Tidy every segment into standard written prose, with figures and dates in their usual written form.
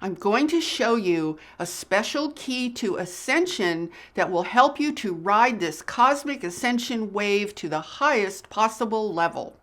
I'm going to show you a special key to ascension that will help you to ride this cosmic ascension wave to the highest possible level.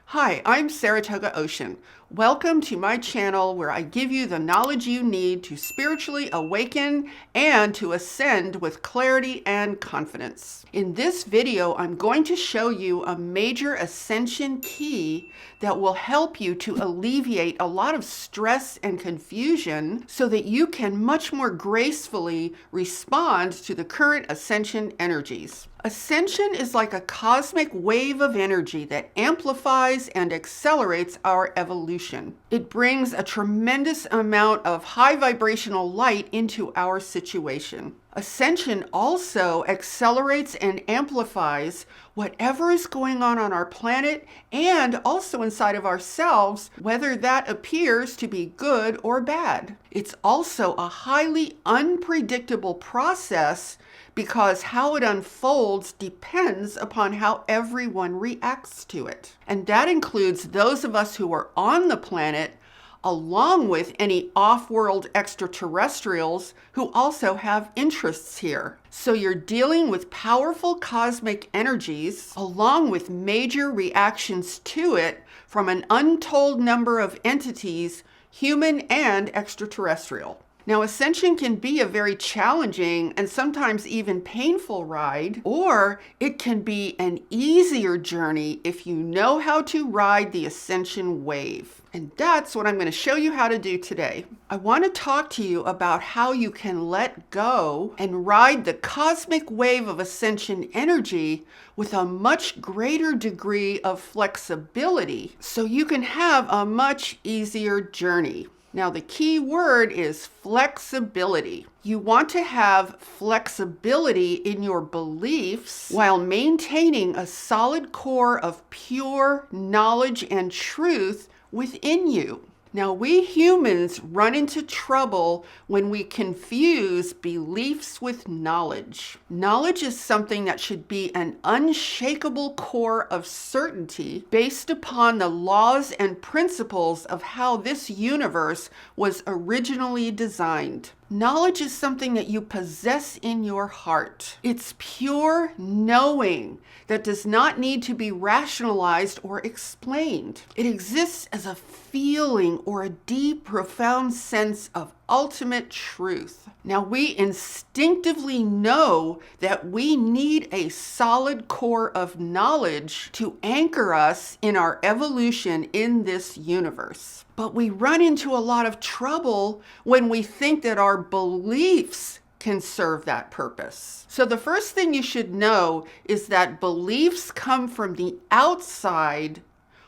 Hi, I'm Saratoga Ocean. Welcome to my channel where I give you the knowledge you need to spiritually awaken and to ascend with clarity and confidence. In this video, I'm going to show you a major ascension key that will help you to alleviate a lot of stress and confusion so that you can much more gracefully respond to the current ascension energies. Ascension is like a cosmic wave of energy that amplifies and accelerates our evolution. It brings a tremendous amount of high vibrational light into our situation. Ascension also accelerates and amplifies whatever is going on our planet and also inside of ourselves, whether that appears to be good or bad. It's also a highly unpredictable process because how it unfolds depends upon how everyone reacts to it. And that includes those of us who are on the planet, along with any off-world extraterrestrials who also have interests here. So you're dealing with powerful cosmic energies, along with major reactions to it from an untold number of entities, human and extraterrestrial. Now, ascension can be a very challenging and sometimes even painful ride, or it can be an easier journey if you know how to ride the ascension wave. And that's what I'm going to show you how to do today. I want to talk to you about how you can let go and ride the cosmic wave of ascension energy with a much greater degree of flexibility so you can have a much easier journey. Now, the key word is flexibility. You want to have flexibility in your beliefs while maintaining a solid core of pure knowledge and truth within you. Now, we humans run into trouble when we confuse beliefs with knowledge. Knowledge is something that should be an unshakable core of certainty based upon the laws and principles of how this universe was originally designed. Knowledge is something that you possess in your heart. It's pure knowing that does not need to be rationalized or explained. It exists as a feeling or a deep, profound sense of ultimate truth. Now, we instinctively know that we need a solid core of knowledge to anchor us in our evolution in this universe. But we run into a lot of trouble when we think that our beliefs can serve that purpose. So the first thing you should know is that beliefs come from the outside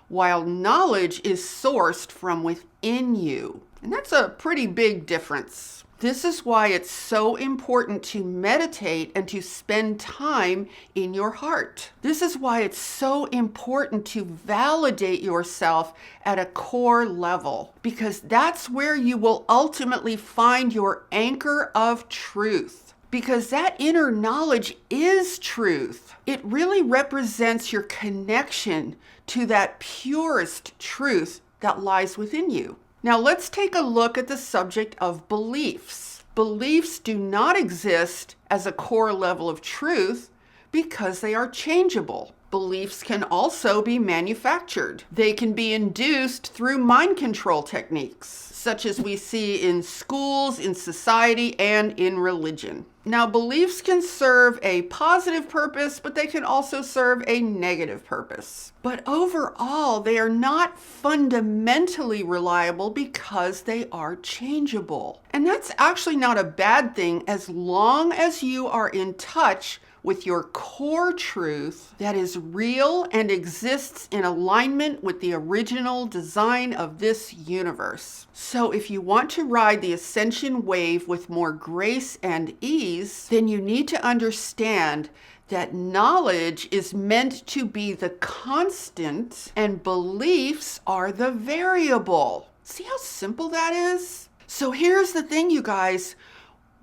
while knowledge is sourced from within you. And that's a pretty big difference. This is why it's so important to meditate and to spend time in your heart. This is why it's so important to validate yourself at a core level, because that's where you will ultimately find your anchor of truth. Because that inner knowledge is truth. It really represents your connection to that purest truth that lies within you. Now let's take a look at the subject of beliefs. Beliefs do not exist as a core level of truth because they are changeable. Beliefs can also be manufactured. They can be induced through mind control techniques, such as we see in schools, in society, and in religion. Now, beliefs can serve a positive purpose, but they can also serve a negative purpose. But overall, they are not fundamentally reliable because they are changeable. And that's actually not a bad thing as long as you are in touch with your core truth that is real and exists in alignment with the original design of this universe. So if you want to ride the ascension wave with more grace and ease, then you need to understand that knowledge is meant to be the constant and beliefs are the variable. See how simple that is? So here's the thing, you guys.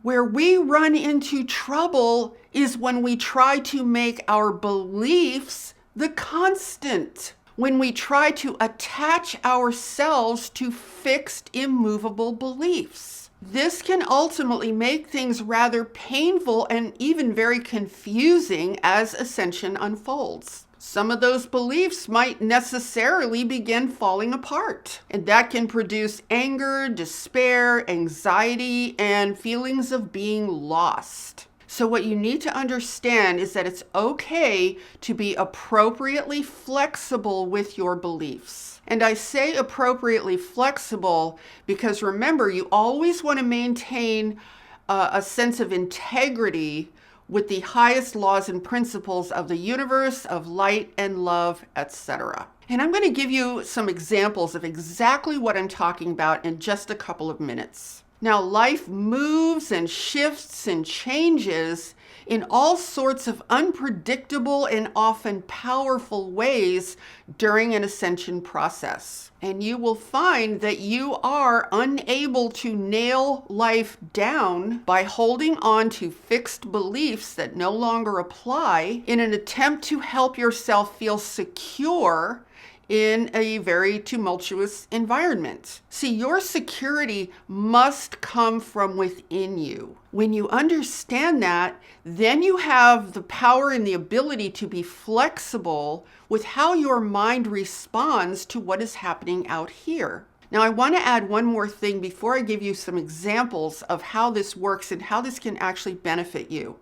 Where we run into trouble is when we try to make our beliefs the constant. When we try to attach ourselves to fixed, immovable beliefs. This can ultimately make things rather painful and even very confusing as ascension unfolds. Some of those beliefs might necessarily begin falling apart, and that can produce anger, despair, anxiety, and feelings of being lost. So what you need to understand is that it's okay to be appropriately flexible with your beliefs. And I say appropriately flexible because remember, you always want to maintain a sense of integrity with the highest laws and principles of the universe, of light and love, etc. And I'm going to give you some examples of exactly what I'm talking about in just a couple of minutes. Now, life moves and shifts and changes in all sorts of unpredictable and often powerful ways during an ascension process. And you will find that you are unable to nail life down by holding on to fixed beliefs that no longer apply in an attempt to help yourself feel secure in a very tumultuous environment. See, your security must come from within you. When you understand that, then you have the power and the ability to be flexible with how your mind responds to what is happening out here. Now, I want to add one more thing before I give you some examples of how this works and how this can actually benefit you.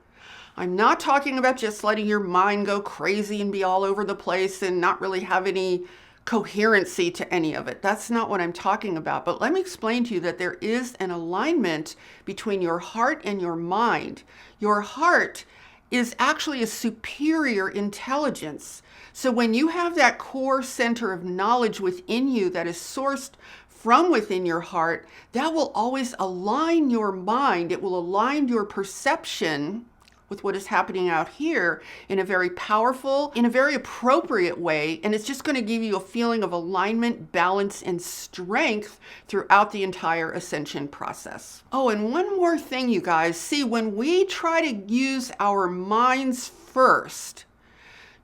I'm not talking about just letting your mind go crazy and be all over the place and not really have any coherency to any of it. That's not what I'm talking about. But let me explain to you that there is an alignment between your heart and your mind. Your heart is actually a superior intelligence. So when you have that core center of knowledge within you that is sourced from within your heart, that will always align your mind. It will align your perception with what is happening out here in a very powerful, in a very appropriate way. And it's just going to give you a feeling of alignment, balance, and strength throughout the entire ascension process. Oh, and one more thing, you guys. See, when we try to use our minds first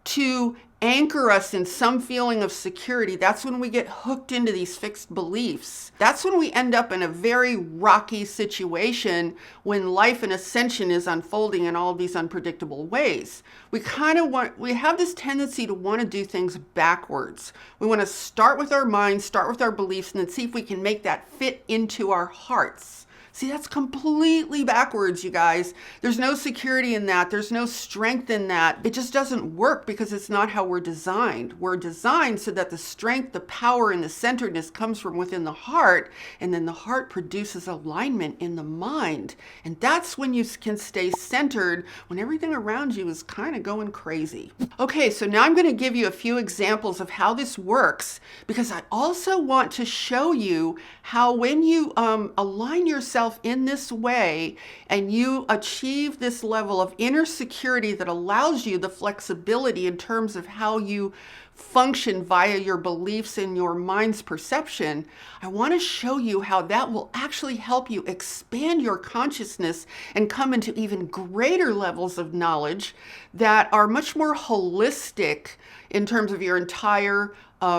to anchor us in some feeling of security, that's when we get hooked into these fixed beliefs. That's when we end up in a very rocky situation when life and ascension is unfolding in all of these unpredictable ways. We have this tendency to want to do things backwards. We want to start with our minds, start with our beliefs, and then see if we can make that fit into our hearts. See, that's completely backwards, you guys. There's no security in that. There's no strength in that. It just doesn't work because it's not how we're designed. We're designed so that the strength, the power, and the centeredness comes from within the heart, and then the heart produces alignment in the mind. And that's when you can stay centered when everything around you is kind of going crazy. Okay, so now I'm going to give you a few examples of how this works because I also want to show you how when you align yourself in this way and you achieve this level of inner security that allows you the flexibility in terms of how you function via your beliefs and your mind's perception, I want to show you how that will actually help you expand your consciousness and come into even greater levels of knowledge that are much more holistic in terms of your entire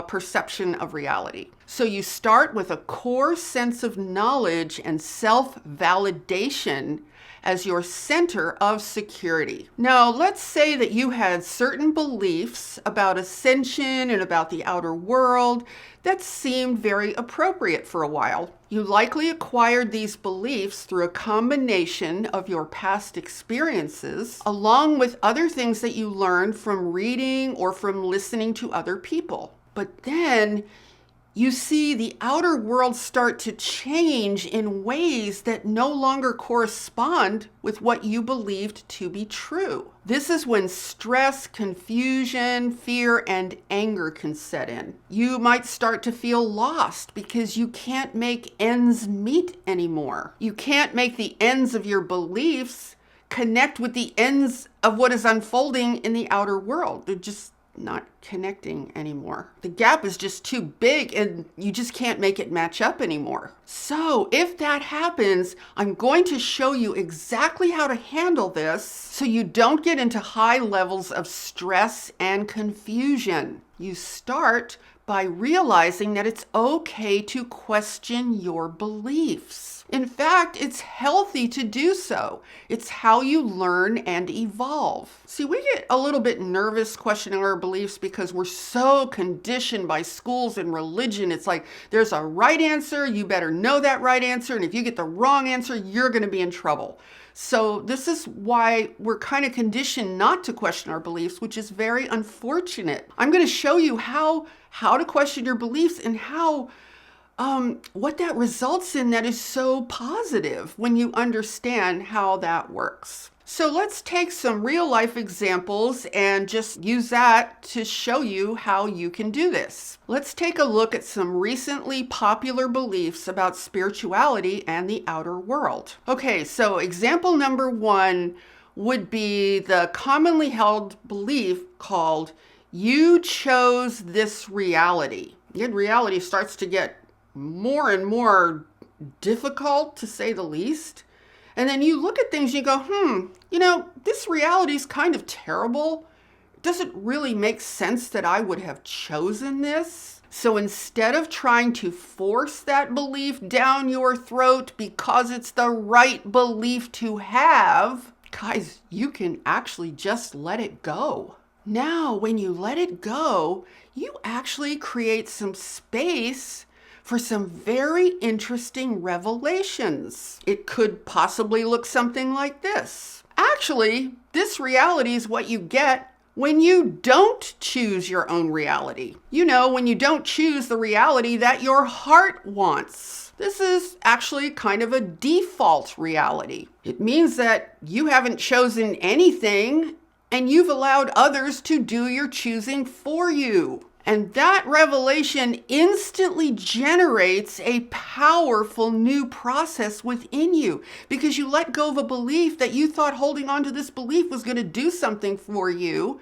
perception of reality. So you start with a core sense of knowledge and self-validation as your center of security. Now, let's say that you had certain beliefs about ascension and about the outer world that seemed very appropriate for a while. You likely acquired these beliefs through a combination of your past experiences, along with other things that you learned from reading or from listening to other people. But then you see the outer world start to change in ways that no longer correspond with what you believed to be true. This is when stress, confusion, fear, and anger can set in. You might start to feel lost because you can't make ends meet anymore. You can't make the ends of your beliefs connect with the ends of what is unfolding in the outer world. not connecting anymore. The gap is just too big and you just can't make it match up anymore. So if that happens, I'm going to show you exactly how to handle this so you don't get into high levels of stress and confusion. You start by realizing that it's okay to question your beliefs. In fact, it's healthy to do so. It's how you learn and evolve. See, we get a little bit nervous questioning our beliefs because we're so conditioned by schools and religion. It's like there's a right answer, you better know that right answer, and if you get the wrong answer, you're going to be in trouble. So this is why we're kind of conditioned not to question our beliefs, which is very unfortunate. I'm going to show you how to question your beliefs and how what that results in that is so positive when you understand how that works. So let's take some real life examples and just use that to show you how you can do this. Let's take a look at some recently popular beliefs about spirituality and the outer world. Okay, so example number 1 would be the commonly held belief called "you chose this reality." And reality starts to get more and more difficult, to say the least. And then you look at things and you go, this reality is kind of terrible. Does it really make sense that I would have chosen this? So instead of trying to force that belief down your throat because it's the right belief to have, guys, you can actually just let it go. Now, when you let it go, you actually create some space for some very interesting revelations. It could possibly look something like this. Actually, this reality is what you get when you don't choose your own reality. When you don't choose the reality that your heart wants. This is actually kind of a default reality. It means that you haven't chosen anything and you've allowed others to do your choosing for you. And that revelation instantly generates a powerful new process within you because you let go of a belief that you thought holding on to this belief was going to do something for you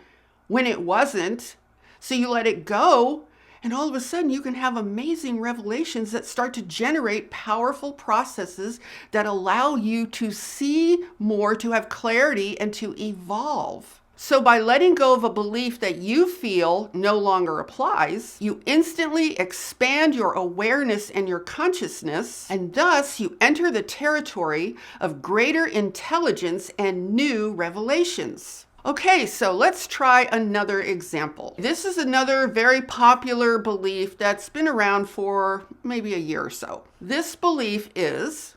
when it wasn't. So you let it go, and all of a sudden you can have amazing revelations that start to generate powerful processes that allow you to see more, to have clarity, and to evolve. So by letting go of a belief that you feel no longer applies, you instantly expand your awareness and your consciousness, and thus you enter the territory of greater intelligence and new revelations. Okay, so let's try another example. This is another very popular belief that's been around for maybe a year or so. This belief is: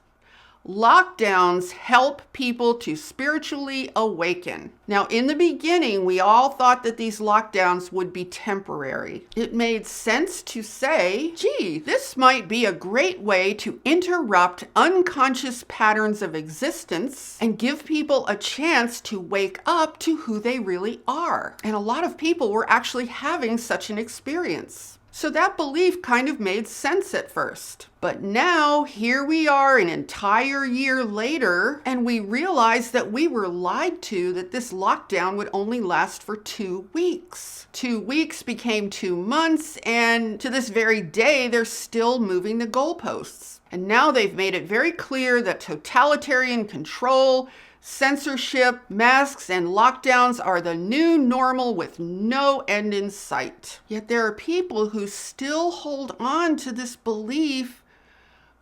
lockdowns help people to spiritually awaken. Now, in the beginning, we all thought that these lockdowns would be temporary. It made sense to say, gee, this might be a great way to interrupt unconscious patterns of existence and give people a chance to wake up to who they really are. And a lot of people were actually having such an experience. So that belief kind of made sense at first. But now here we are an entire year later, and we realize that we were lied to that this lockdown would only last for 2 weeks. 2 weeks became 2 months, and to this very day, they're still moving the goalposts. And now they've made it very clear that totalitarian control, censorship, masks, and lockdowns are the new normal with no end in sight. Yet there are people who still hold on to this belief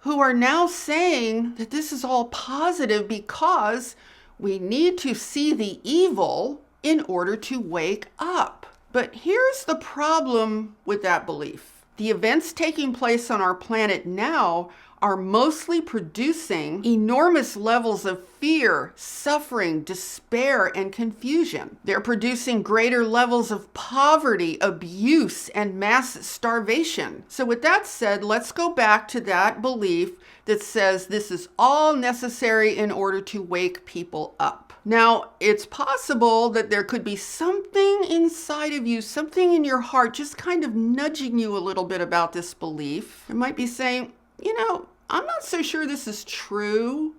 who are now saying that this is all positive because we need to see the evil in order to wake up. But here's the problem with that belief. The events taking place on our planet now are mostly producing enormous levels of fear, suffering, despair, and confusion. They're producing greater levels of poverty, abuse, and mass starvation. So with that said, let's go back to that belief that says this is all necessary in order to wake people up. Now, it's possible that there could be something inside of you, something in your heart, just kind of nudging you a little bit about this belief. It might be saying, I'm not so sure this is true.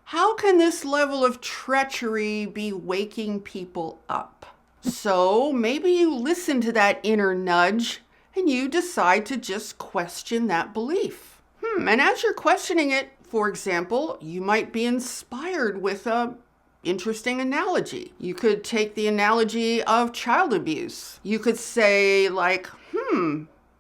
How can this level of treachery be waking people up? So maybe you listen to that inner nudge and you decide to just question that belief. And as you're questioning it, for example, you might be inspired with a interesting analogy. You could take the analogy of child abuse. You could say like,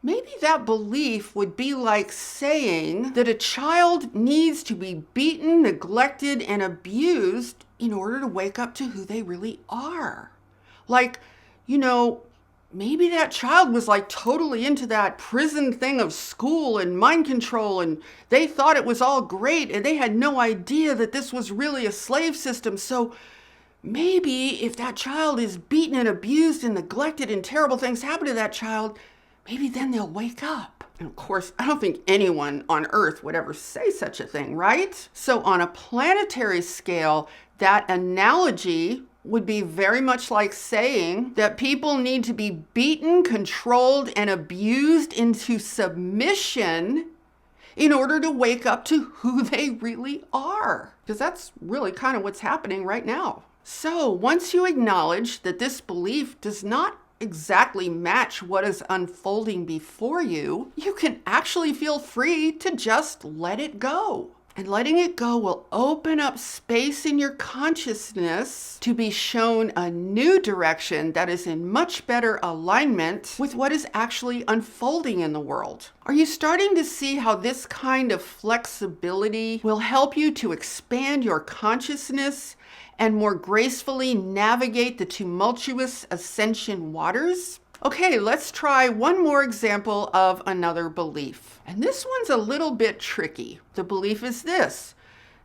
maybe that belief would be like saying that a child needs to be beaten, neglected, and abused in order to wake up to who they really are. Like, maybe that child was like totally into that prison thing of school and mind control, and they thought it was all great, and they had no idea that this was really a slave system. So maybe if that child is beaten and abused and neglected and terrible things happen to that child, maybe then they'll wake up. And of course, I don't think anyone on Earth would ever say such a thing, right? So on a planetary scale, that analogy would be very much like saying that people need to be beaten, controlled, and abused into submission in order to wake up to who they really are. Because that's really kind of what's happening right now. So once you acknowledge that this belief does not exactly match what is unfolding before you, you can actually feel free to just let it go. And letting it go will open up space in your consciousness to be shown a new direction that is in much better alignment with what is actually unfolding in the world. Are you starting to see how this kind of flexibility will help you to expand your consciousness and more gracefully navigate the tumultuous ascension waters? Okay, let's try one more example of another belief. And this one's a little bit tricky. The belief is this: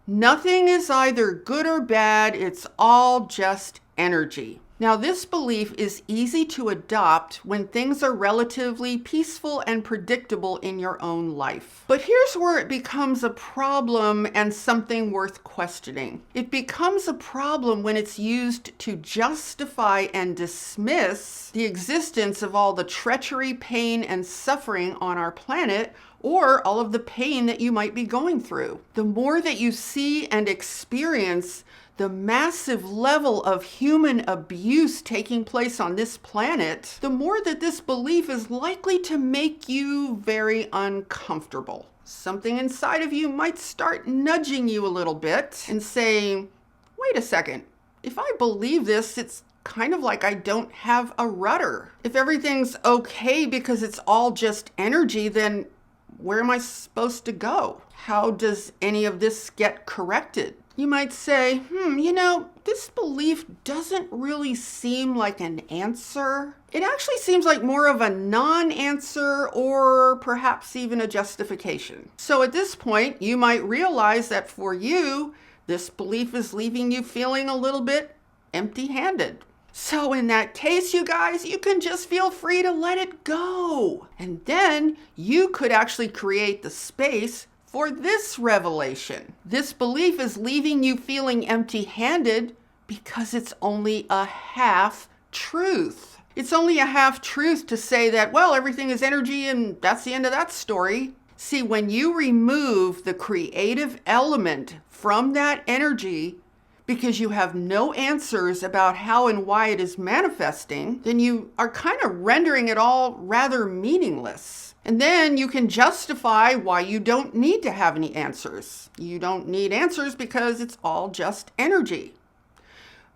nothing is either good or bad, it's all just energy. Now, this belief is easy to adopt when things are relatively peaceful and predictable in your own life. But here's where it becomes a problem and something worth questioning. It becomes a problem when it's used to justify and dismiss the existence of all the treachery, pain, and suffering on our planet, or all of the pain that you might be going through. The more that you see and experience the massive level of human abuse taking place on this planet, the more that this belief is likely to make you very uncomfortable. Something inside of you might start nudging you a little bit and saying, wait a second, if I believe this, it's kind of like I don't have a rudder. If everything's okay because it's all just energy, then where am I supposed to go? How does any of this get corrected? You might say, this belief doesn't really seem like an answer. It actually seems like more of a non-answer or perhaps even a justification. So at this point, you might realize that for you, this belief is leaving you feeling a little bit empty-handed. So in that case, you guys, you can just feel free to let it go. And then you could actually create the space for this revelation. This belief is leaving you feeling empty-handed because it's only a half truth. It's only a half truth to say that, well, everything is energy and that's the end of that story. See, when you remove the creative element from that energy because you have no answers about how and why it is manifesting, then you are kind of rendering it all rather meaningless. And then you can justify why you don't need to have any answers. You don't need answers because it's all just energy.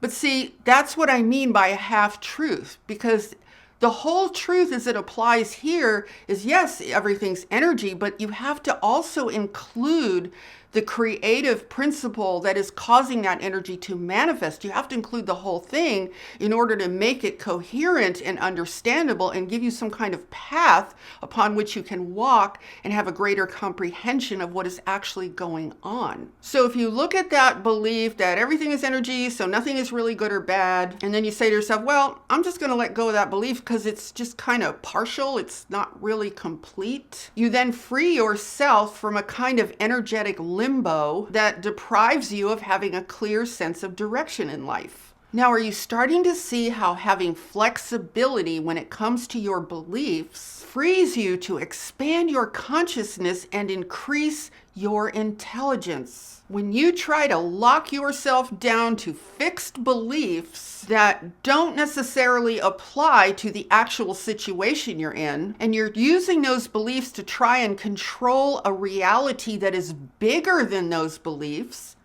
But see, that's what I mean by a half-truth, because the whole truth as it applies here is, yes, everything's energy, but you have to also include the creative principle that is causing that energy to manifest. You have to include the whole thing in order to make it coherent and understandable and give you some kind of path upon which you can walk and have a greater comprehension of what is actually going on. So if you look at that belief that everything is energy, so nothing is really good or bad, and then you say to yourself, well, I'm just going to let go of that belief because it's just kind of partial, it's not really complete. You then free yourself from a kind of energetic limbo that deprives you of having a clear sense of direction in life. Now, are you starting to see how having flexibility when it comes to your beliefs frees you to expand your consciousness and increase your intelligence? When you try to lock yourself down to fixed beliefs that don't necessarily apply to the actual situation you're in, and you're using those beliefs to try and control a reality that is bigger than those beliefs,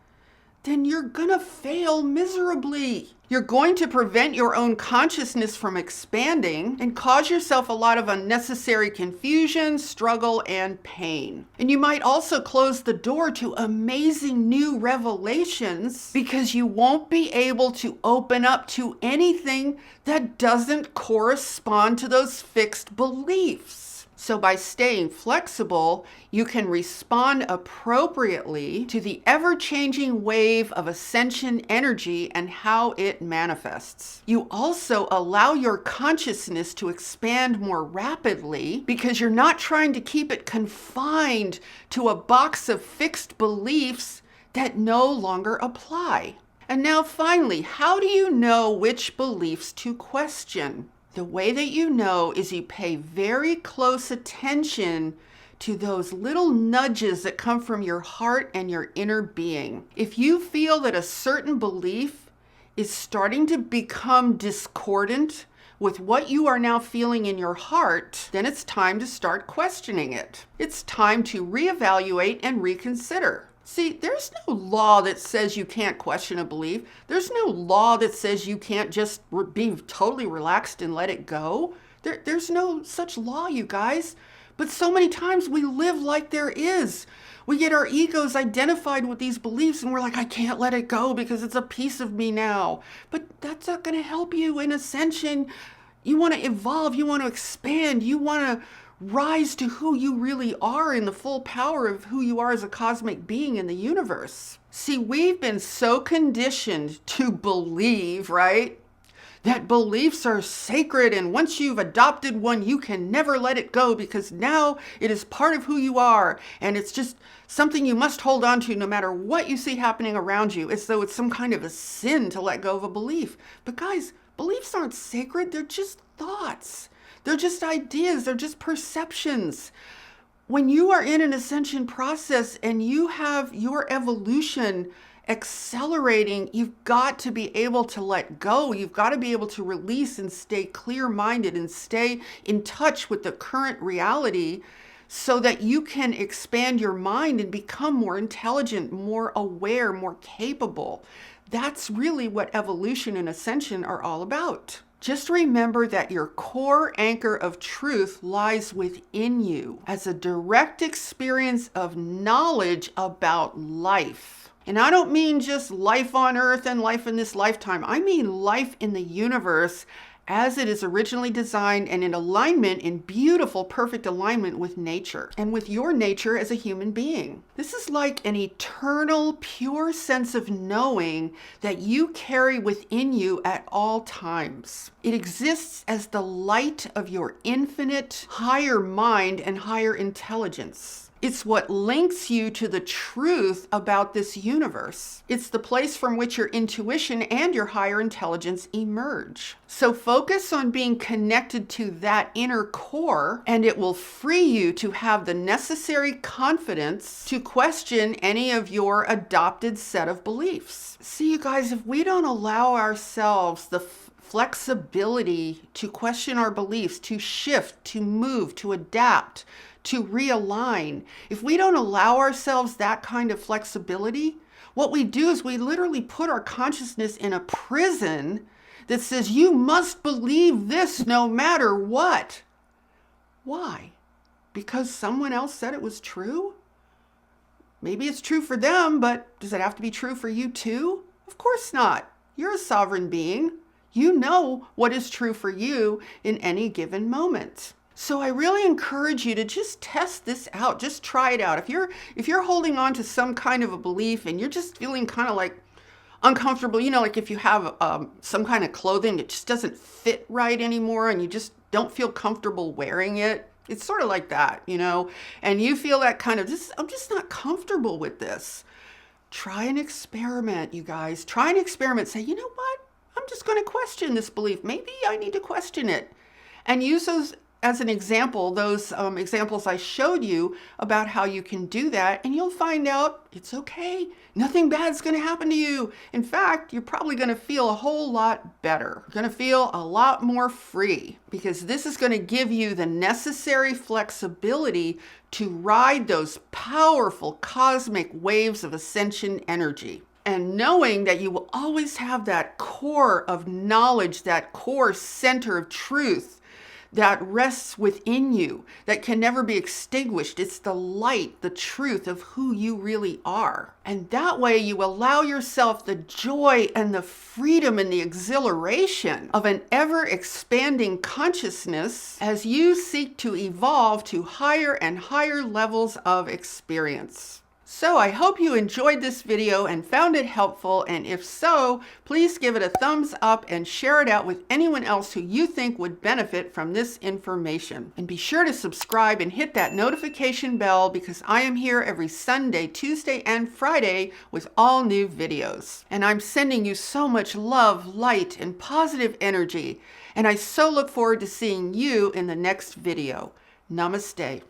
then you're gonna fail miserably. You're going to prevent your own consciousness from expanding and cause yourself a lot of unnecessary confusion, struggle, and pain. And you might also close the door to amazing new revelations because you won't be able to open up to anything that doesn't correspond to those fixed beliefs. So by staying flexible, you can respond appropriately to the ever-changing wave of ascension energy and how it manifests. You also allow your consciousness to expand more rapidly because you're not trying to keep it confined to a box of fixed beliefs that no longer apply. And now finally, how do you know which beliefs to question? The way that you know is you pay very close attention to those little nudges that come from your heart and your inner being. If you feel that a certain belief is starting to become discordant with what you are now feeling in your heart, then it's time to start questioning it. It's time to reevaluate and reconsider. See, there's no law that says you can't question a belief. There's no law that says you can't just be totally relaxed and let it go. There's no such law, you guys. But so many times we live like there is. We get our egos identified with these beliefs and we're like, I can't let it go because it's a piece of me now. But that's not going to help you in ascension. You want to evolve. You want to expand. You want to rise to who you really are in the full power of who you are as a cosmic being in the universe. See, we've been so conditioned to believe, right? That beliefs are sacred, and once you've adopted one, you can never let it go because now it is part of who you are, and it's just something you must hold on to no matter what you see happening around you, as though it's some kind of a sin to let go of a belief. But guys, beliefs aren't sacred, they're just thoughts. They're just ideas, they're just perceptions. When you are in an ascension process and you have your evolution accelerating, you've got to be able to let go. You've got to be able to release and stay clear-minded and stay in touch with the current reality so that you can expand your mind and become more intelligent, more aware, more capable. That's really what evolution and ascension are all about. Just remember that your core anchor of truth lies within you as a direct experience of knowledge about life. And I don't mean just life on earth and life in this lifetime. I mean life in the universe as it is originally designed and in alignment, in beautiful, perfect alignment with nature and with your nature as a human being. This is like an eternal, pure sense of knowing that you carry within you at all times. It exists as the light of your infinite, higher mind and higher intelligence. It's what links you to the truth about this universe. It's the place from which your intuition and your higher intelligence emerge. So focus on being connected to that inner core, and it will free you to have the necessary confidence to question any of your adopted set of beliefs. See, you guys, if we don't allow ourselves the flexibility to question our beliefs, to shift, to move, to adapt, to realign. If we don't allow ourselves that kind of flexibility, what we do is we literally put our consciousness in a prison that says, you must believe this no matter what. Why? Because someone else said it was true? Maybe it's true for them, but does it have to be true for you too? Of course not. You're a sovereign being. You know what is true for you in any given moment. So I really encourage you to just test this out. Just try it out. If you're holding on to some kind of a belief and you're just feeling kind of like uncomfortable, you know, like if you have some kind of clothing that just doesn't fit right anymore and you just don't feel comfortable wearing it. It's sort of like that, you know, and you feel that kind of, I'm just not comfortable with this. Try an experiment, you guys. Try an experiment. Say, you know what? I'm just going to question this belief. Maybe I need to question it. And use those as an example, those examples I showed you about how you can do that, and you'll find out it's okay. Nothing bad's going to happen to you. In fact, you're probably going to feel a whole lot better. You're going to feel a lot more free, because this is going to give you the necessary flexibility to ride those powerful cosmic waves of ascension energy. And knowing that you will always have that core of knowledge, that core center of truth that rests within you, that can never be extinguished. It's the light, the truth of who you really are. And that way you allow yourself the joy and the freedom and the exhilaration of an ever-expanding consciousness as you seek to evolve to higher and higher levels of experience. So I hope you enjoyed this video and found it helpful, and if so, please give it a thumbs up and share it out with anyone else who you think would benefit from this information. And be sure to subscribe and hit that notification bell, because I am here every Sunday, Tuesday, and Friday with all new videos. And I'm sending you so much love, light, and positive energy, and I so look forward to seeing you in the next video. Namaste.